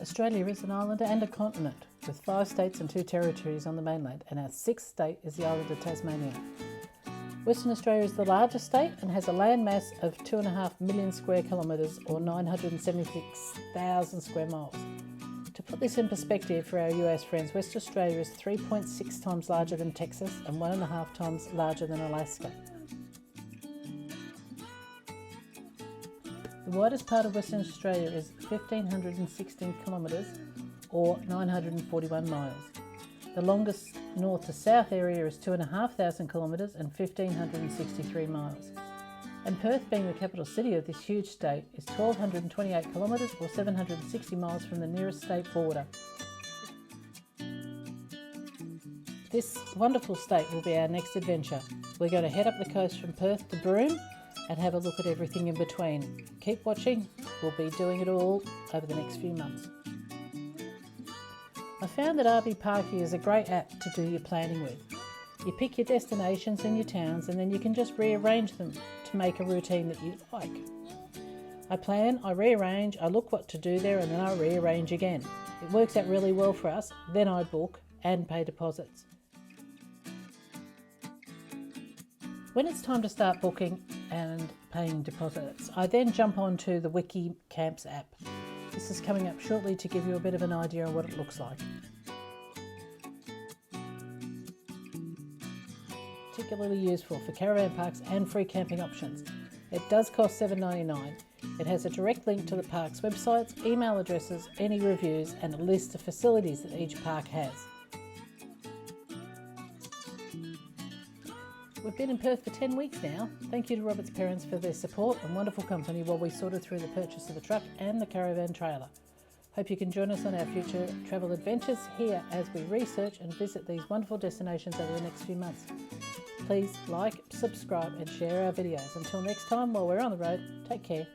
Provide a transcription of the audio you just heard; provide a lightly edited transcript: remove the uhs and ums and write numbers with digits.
Australia is an island and a continent, with 5 states and 2 territories on the mainland, and our 6th state is the island of Tasmania. Western Australia is the largest state and has a land mass of 2.5 million square kilometres or 976,000 square miles. To put this in perspective for our US friends, Western Australia is 3.6 times larger than Texas and 1.5 times larger than Alaska. The widest part of Western Australia is 1,516 kilometres or 941 miles. The longest north to south area is 2,500 kilometres and 1,563 miles. And Perth, being the capital city of this huge state, is 1,228 kilometres or 760 miles from the nearest state border. This wonderful state will be our next adventure. We're going to head up the coast from Perth to Broome and have a look at everything in between. Keep watching, we'll be doing it all over the next few months. I found that RV Parky is a great app to do your planning with. You pick your destinations and your towns and then you can just rearrange them to make a routine that you like. I plan, I rearrange, I look what to do there and then I rearrange again. It works out really well for us, then I book and pay deposits. When it's time to start booking and paying deposits, I then jump onto the Wikicamps app. This is coming up shortly to give you a bit of an idea of what it looks like. Particularly useful for caravan parks and free camping options. It does cost $7.99. It has a direct link to the park's websites, email addresses, any reviews, and a list of facilities that each park has. We've been in Perth for 10 weeks now. Thank you to Robert's parents for their support and wonderful company while we sorted through the purchase of the truck and the caravan trailer. Hope you can join us on our future travel adventures here as we research and visit these wonderful destinations over the next few months. Please like, subscribe and share our videos. Until next time, while we're on the road, take care.